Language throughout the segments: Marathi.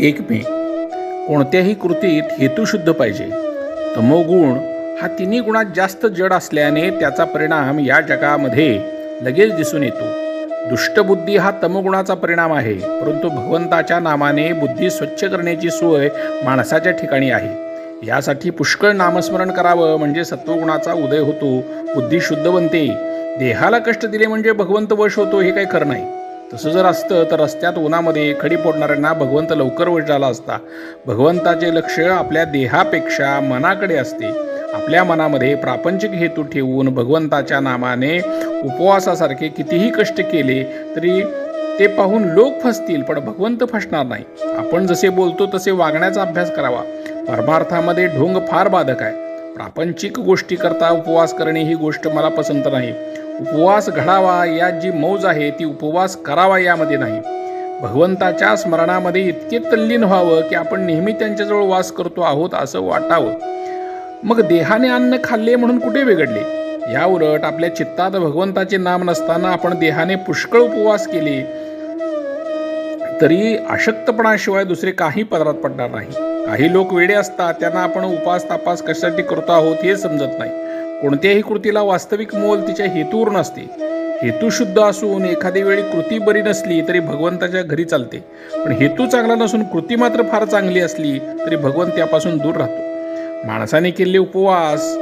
1 मे. कोणत्याही कृतीत हेतुशुद्ध पाहिजे. तमोगुण हा तिन्ही गुणात जास्त जड असल्याने त्याचा परिणाम या जगामध्ये लगेच दिसून येतो. दुष्टबुद्धी हा तमोगुणाचा परिणाम आहे, परंतु भगवंताच्या नामाने बुद्धी स्वच्छ करण्याची सोय माणसाच्या ठिकाणी आहे. यासाठी पुष्कळ नामस्मरण करावं, म्हणजे सत्वगुणाचा उदय होतो, बुद्धी शुद्ध बनते. देहाला कष्ट दिले म्हणजे भगवंत वश होतो हे काही खरं नाही. तसं जर असतं तर रस्त्यात उन्हामध्ये खडी फोडणाऱ्यांना भगवंत लवकर वश झाला असता. भगवंताचे लक्ष आपल्या देहापेक्षा मनाकडे असते. आपल्या मनामध्ये प्रापंचिक हेतू ठेवून भगवंताच्या नामाने उपवासासारखे कितीही कष्ट केले तरी ते पाहून लोक फसतील, पण भगवंत फसणार नाही. आपण जसे बोलतो तसे वागण्याचा अभ्यास करावा. परमार्थामध्ये ढोंग फार बाधक आहे. प्रापंचिक गोष्टी करता उपवास करणे ही गोष्ट मला पसंत नाही. उपवास घडावा यात जी मौज आहे ती उपवास करावा यामध्ये नाही. भगवंताच्या स्मरणामध्ये इतके तल्लीन व्हावं की आपण नेहमी त्यांच्याजवळ वास करतो आहोत असं वाटावं. मग देहाने अन्न खाल्ले म्हणून कुठे बिघडले? या उलट आपल्या चित्तात भगवंताचे नाम नसताना आपण देहाने पुष्कळ उपवास केले तरी अशक्तपणाशिवाय दुसरे काही पदरात पडणार नाही. काही लोक वेडे असतात, त्यांना आपण उपास तापास कशासाठी करतो आहोत हे समजत नाही. कोणत्याही कृतीला वास्तविक मोल तिच्या हेतूवर नसते. हेतू शुद्ध असून एखादी वेळी कृती बरी नसली तरी भगवंताच्या घरी चालते, पण हेतू चांगला नसून कृती मात्र फार चांगली असली तरी भगवंत त्यापासून दूर राहतो. माणसाने केलेले उपवास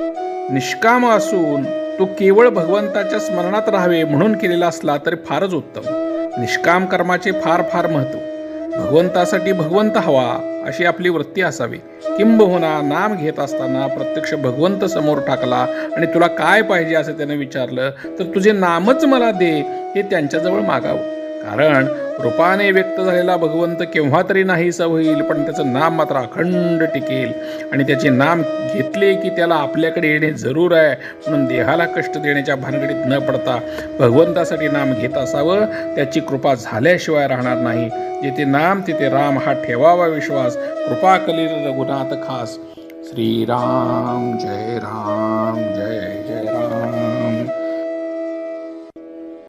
निष्काम असून तो केवळ भगवंताच्या स्मरणात राहावे म्हणून केलेला असला तरी फारच उत्तम. निष्काम कर्माचे फार फार महत्त्व. भगवंतासाठी भगवंत हवा अशी आपली वृत्ती असावी. किंबहुना नाम घेत असताना प्रत्यक्ष भगवंत समोर टाकला आणि तुला काय पाहिजे असं त्याने विचारलं तर तुझे नामच मला दे हे त्यांच्याजवळ मागावं. कारण रूपाने व्यक्त झालेला भगवंत केव्हा तरी नाहीसा होईल, पण त्याचं नाम मात्र अखंड टिकेल. आणि त्याचे नाम घेतले की त्याला आपल्याकडे येणे जरूर आहे. म्हणून देहाला कष्ट देण्याच्या भानगडीत न पडता भगवंतासाठी नाम घेत असावं. त्याची कृपा झाल्याशिवाय राहणार नाही. जिथे नाम तिथे राम हा ठेवावा विश्वास. कृपा कलील रघुनाथ खास. श्रीराम जय राम जय जय राम.